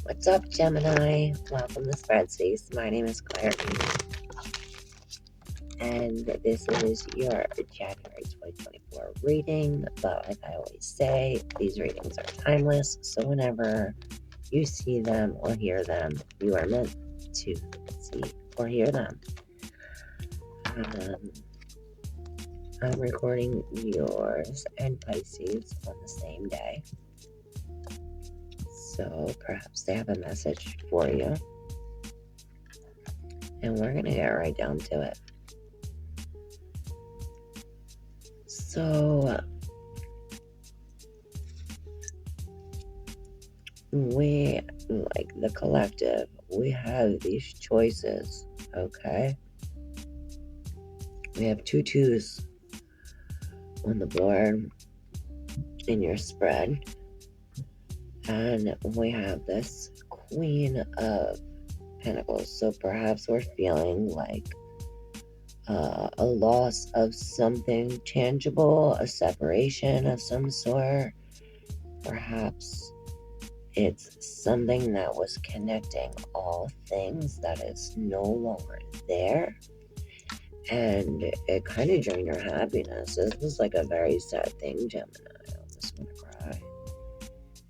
What's up, Gemini? Welcome to Spreadspace. My name is Claire, and this is your January 2024 reading. But like I always say, these readings are timeless, so whenever you see them or hear them, you are meant to see or hear them. I'm recording yours and Pisces on the same day, so perhaps they have a message for you. And we're going to get right down to it. So, we, like the collective, we have these choices, okay? We have 2 twos on the board in your spread. And we have this Queen of Pentacles. So perhaps we're feeling like a loss of something tangible, a separation of some sort. Perhaps it's something that was connecting all things that is no longer there. And it kind of drained your happiness. This was like a very sad thing, Gemini. I almost want to cry.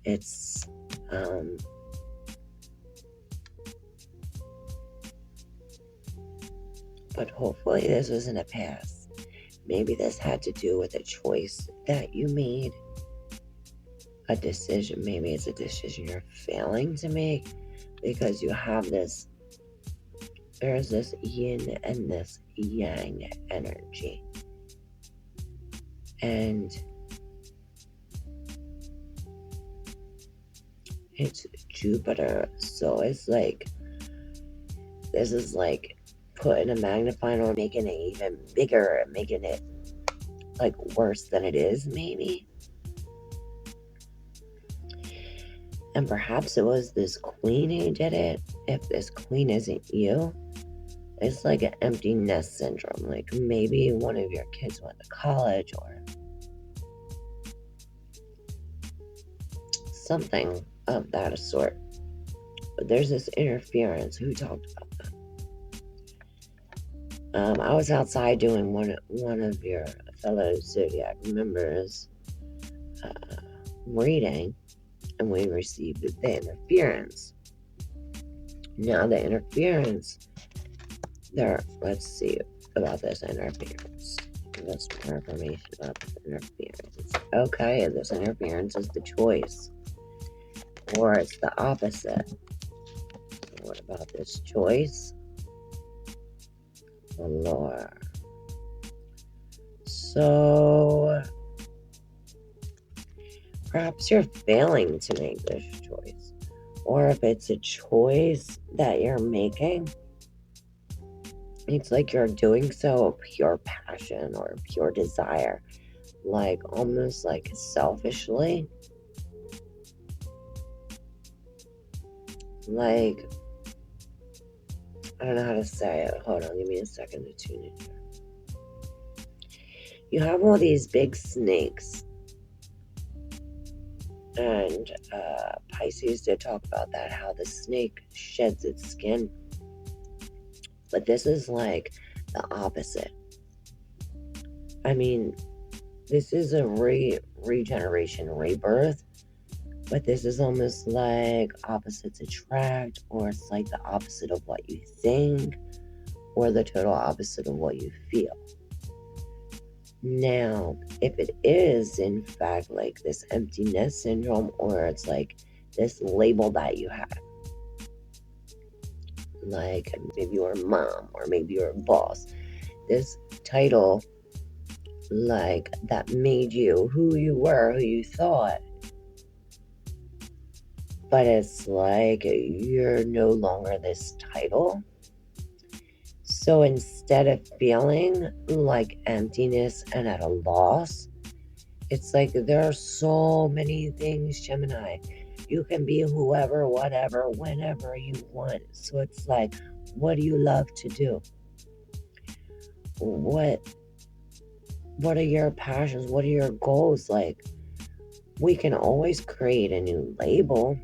It's, but hopefully this wasn't a past. Maybe this had to do with a choice that you made. A decision. Maybe it's a decision you're failing to make because you have this, there's this yin and this yang energy. And it's Jupiter. So it's like, this is like putting a magnifying or making it even bigger, making it like worse than it is, maybe. And perhaps it was this queen who did it. If this queen isn't you, it's like an empty nest syndrome. Like maybe one of your kids went to college or something of that sort. But there's this interference. Who talked about that? I was outside doing one of your fellow zodiac members reading, and we received the interference. Now the interference, let's see about this interference. Let's more information about this interference. Okay, this interference is the choice, or it's the opposite. What about this choice? The Lord. So perhaps you're failing to make this choice. Or if it's a choice that you're making, it's like you're doing so of pure passion or pure desire. Like almost like selfishly. Like, I don't know how to say it. Hold on, give me a second to tune in. You have all these big snakes. And Pisces did talk about that, how the snake sheds its skin. But this is like the opposite. I mean, this is a regeneration, rebirth. But this is almost like opposites attract, or it's like the opposite of what you think, or the total opposite of what you feel. Now, if it is in fact like this empty nest syndrome, or it's like this label that you have, like maybe you're a mom, or maybe you're a boss, this title like that made you who you were, who you thought, but it's like you're no longer this title. So instead of feeling like emptiness and at a loss, it's like there are so many things, Gemini. You can be whoever, whatever, whenever you want. So it's like, what do you love to do? What are your passions? What are your goals? Like, we can always create a new label.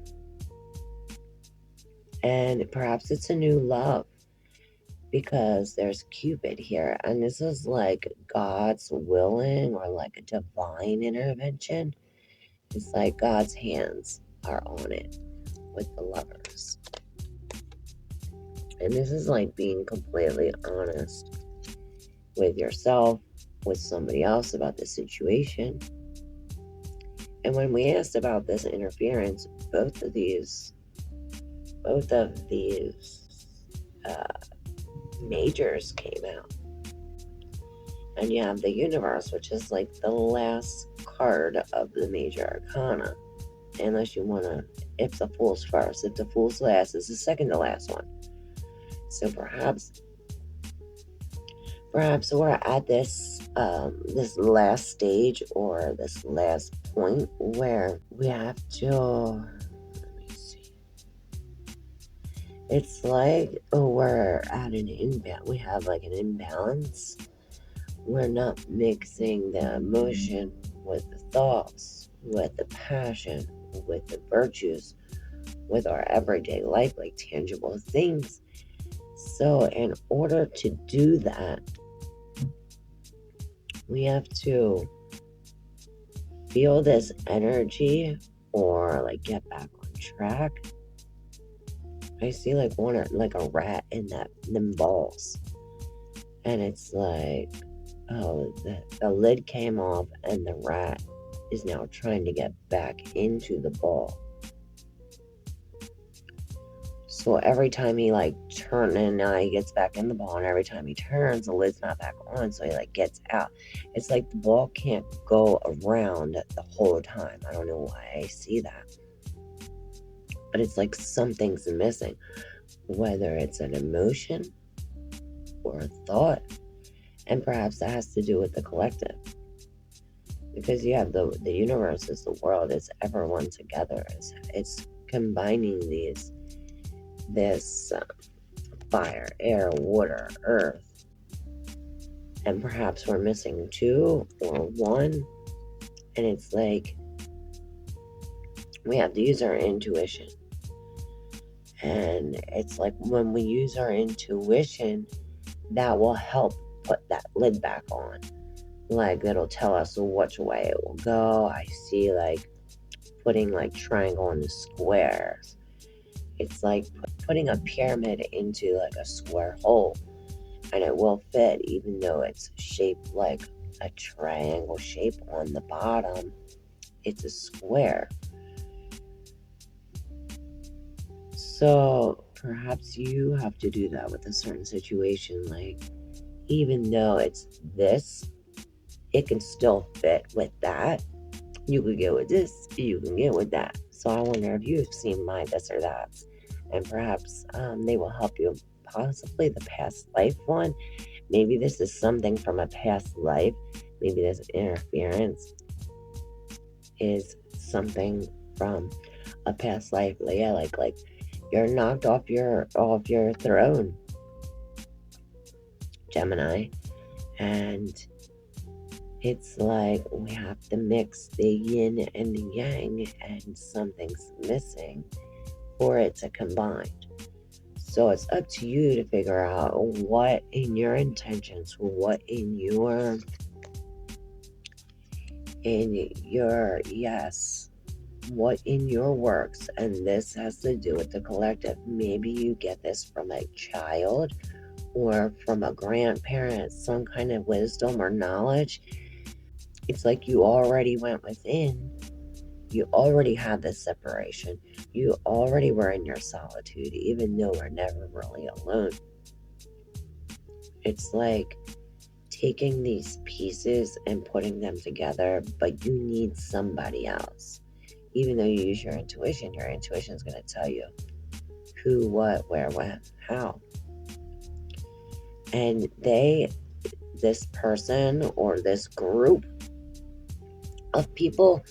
And perhaps it's a new love because there's Cupid here. And this is like God's willing or like a divine intervention. It's like God's hands are on it with the lovers. And this is like being completely honest with yourself, with somebody else about the situation. And when we asked about this interference, both of these uh, majors came out. And you have the universe, which is like the last card of the major arcana. Unless you want to, if the fool's first, if the fool's last is the second to last one. So perhaps we're at this this last stage or this last point where we have to, let me see, it's like we're at an imbalance. We have like an imbalance. We're not mixing the emotion with the thoughts, with the passion, with the virtues, with our everyday life, like tangible things. So in order to do that, we have to feel this energy or like get back on track. I see like a rat in them balls. And it's like, oh, the lid came off and the rat is now trying to get back into the ball. So every time he like turns, and now he gets back in the ball, and every time he turns, the lid's not back on, so he like gets out. It's like the ball can't go around the whole time. I don't know why I see that. But it's like something's missing. Whether it's an emotion or a thought. And perhaps that has to do with the collective. Because you have the universe is the world, it's everyone together. It's combining this fire, air, water, earth. And perhaps we're missing two or one. And it's like we have to use our intuition. And it's like when we use our intuition, that will help put that lid back on. Like it'll tell us which way it will go. I see like putting like triangle into squares. It's like putting a pyramid into like a square hole, and it will fit even though it's shaped like a triangle shape on the bottom. It's a square. So perhaps you have to do that with a certain situation. Like even though it's this, it can still fit with that. You could get with this, you can get with that. So I wonder if you've seen my this or that. And perhaps they will help you. Possibly the past life one. Maybe this is something from a past life. Maybe this interference is something from a past life. Yeah, like you're knocked off your throne, Gemini. And it's like we have to mix the yin and the yang, and something's missing for it to combine. So it's up to you to figure out what in your intentions, what in your what in your works. And this has to do with the collective. Maybe you get this from a child or from a grandparent, some kind of wisdom or knowledge. It's like you already went within. You already had this separation. You already were in your solitude, even though we're never really alone. It's like taking these pieces and putting them together, but you need somebody else. Even though you use your intuition is going to tell you who, what, where, when, how. And this person or this group of people,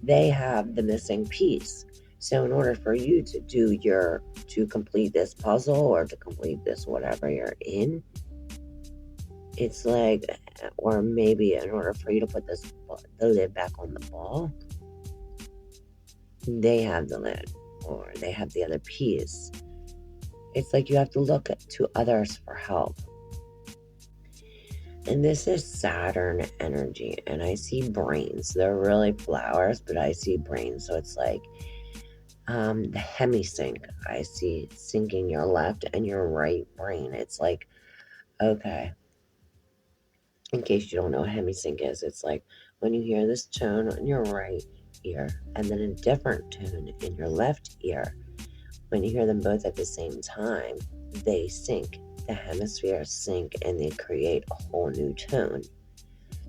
they have the missing piece. So in order for you to complete this puzzle or to complete this whatever you're in, it's like, or maybe in order for you to put the lid back on the ball, they have the lid or they have the other piece. It's like you have to look to others for help. And this is Saturn energy. And I see brains. They're really flowers, but I see brains. So it's like the hemisync. I see syncing your left and your right brain. It's like, okay, in case you don't know what hemisync is, it's like when you hear this tone on your right ear and then a different tone in your left ear, when you hear them both at the same time, they sync. The hemispheres sync and they create a whole new tone.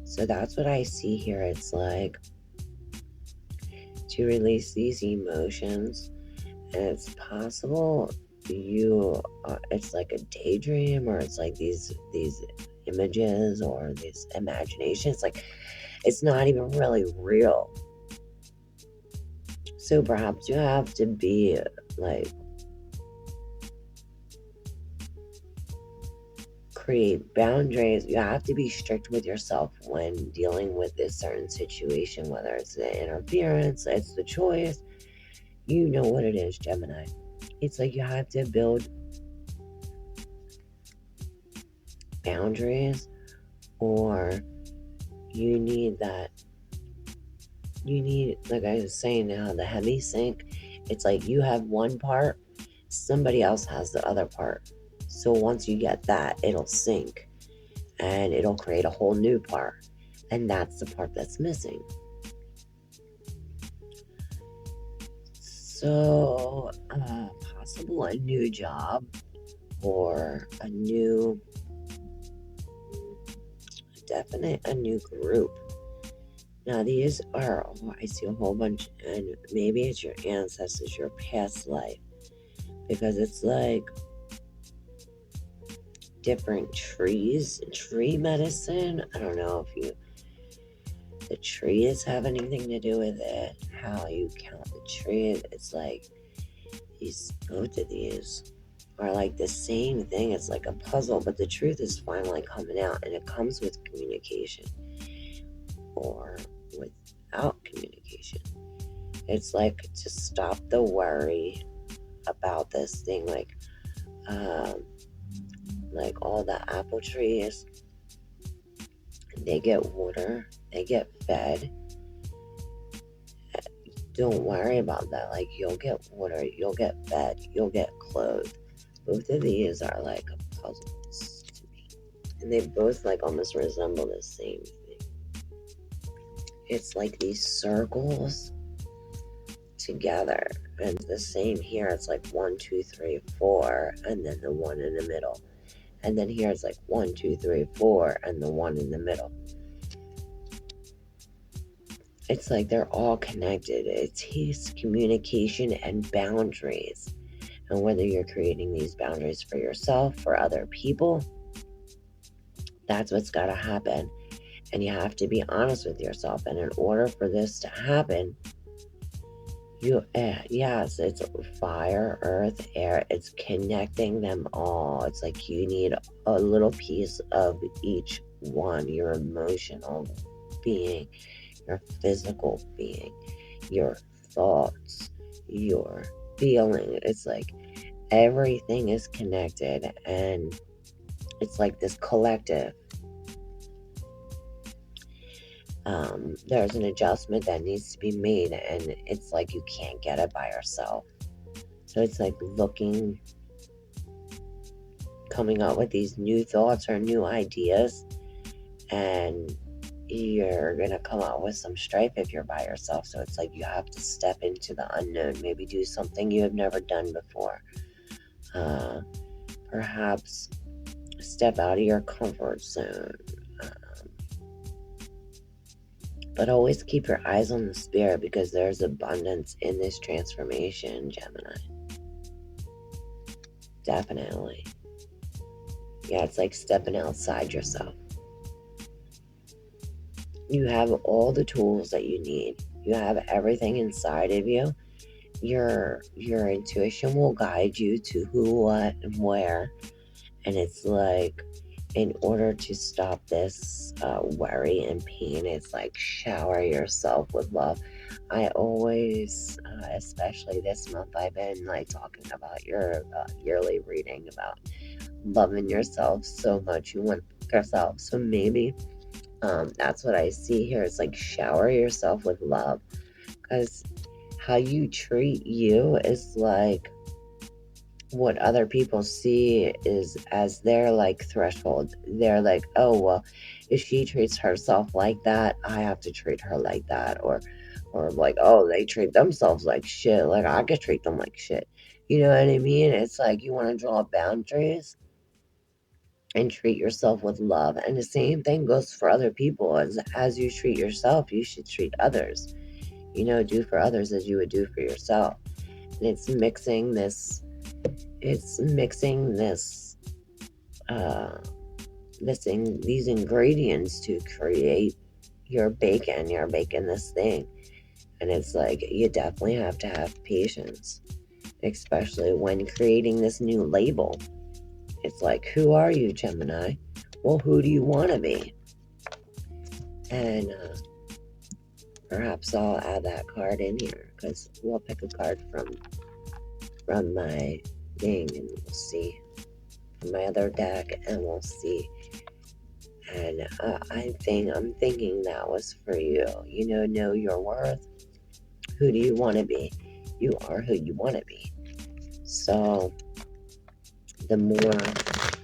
So that's what I see here. It's like to release these emotions, and it's possible it's like a daydream, or it's like these images or these imaginations. Like it's not even really real. So perhaps you have to be like create boundaries. You have to be strict with yourself when dealing with this certain situation, whether it's the interference, it's the choice. You know what it is, Gemini. It's like you have to build boundaries, or you need that. You need, like I was saying now, the heavy sync. It's like you have one part, somebody else has the other part. So once you get that, it'll sync and it'll create a whole new part. And that's the part that's missing. So, possible a new job or a new group. Now these are, I see a whole bunch, and maybe it's your ancestors, your past life, because it's like different trees, tree medicine. I don't know if the trees have anything to do with it, how you count the trees. It's like both of these are like the same thing. It's like a puzzle, but the truth is finally coming out, and it comes with communication or without communication. It's like to stop the worry about this thing, like all the apple trees, they get water, they get fed. Don't worry about that. Like, you'll get water, you'll get fed, you'll get clothed. Both of these are like puzzles to me, and they both like almost resemble the same thing. It's like these circles together, and the same here. It's like 1, 2, 3, 4, and then the one in the middle. And then here it's like 1, 2, 3, 4, and the one in the middle. It's like they're all connected. It's communication and boundaries. And whether you're creating these boundaries for yourself, for other people, that's what's got to happen. And you have to be honest with yourself. And in order for this to happen, yes, it's fire, earth, air. It's connecting them all. It's like you need a little piece of each one. Your emotional being, your physical being, your thoughts, your feeling. It's like everything is connected, and it's like this collective. There's an adjustment that needs to be made, and it's like you can't get it by yourself. So it's like coming up with these new thoughts or new ideas, and you're gonna come out with some strife if you're by yourself. So it's like you have to step into the unknown, maybe do something you have never done before. Perhaps step out of your comfort zone. But always keep your eyes on the spirit, because there's abundance in this transformation, Gemini. Definitely. Yeah, it's like stepping outside yourself. You have all the tools that you need. You have everything inside of you. Your intuition will guide you to who, what, and where. And it's like, in order to stop this worry and pain, it's like shower yourself with love. I always especially this month. I've been like talking about your yearly reading about loving yourself so much. You want yourself. So maybe that's what I see here. It's like shower yourself with love, because how you treat you is like what other people see is as their like threshold. They're like, oh well, if she treats herself like that, I have to treat her like that. Or like, oh, they treat themselves like shit, like I could treat them like shit. You know what I mean? It's like you want to draw boundaries and treat yourself with love. And the same thing goes for other people. As you treat yourself, you should treat others. You know, do for others as you would do for yourself. And it's mixing uh these ingredients to create your bacon. You're baking this thing. And it's like you definitely have to have patience, especially when creating this new label. It's like, who are you, Gemini? Well, who do you want to be? And perhaps I'll add that card in here, because we'll pick a card from my thing, and we'll see, from my other deck, and we'll see. And I'm thinking that was for you. Know your worth. Who do you want to be? You are who you want to be. So the more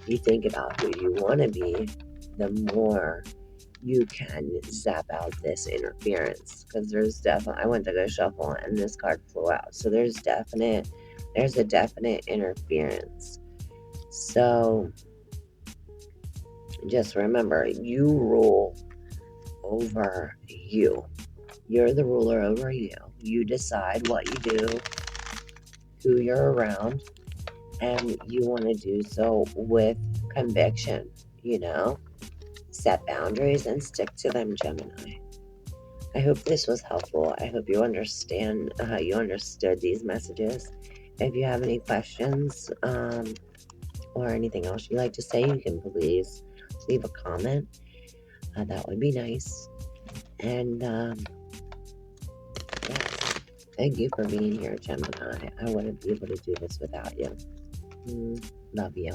you think about who you want to be, the more you can zap out this interference. Because I went to go shuffle and this card flew out. So there's a definite interference. So just remember, you rule over you. You're the ruler over you. You decide what you do, who you're around, and you want to do so with conviction, Set boundaries and stick to them, Gemini. I hope this was helpful. I hope you understood these messages. If you have any questions or anything else you'd like to say, you can please leave a comment. That would be nice. And yes, thank you for being here, Gemini. I wouldn't be able to do this without you. Love you.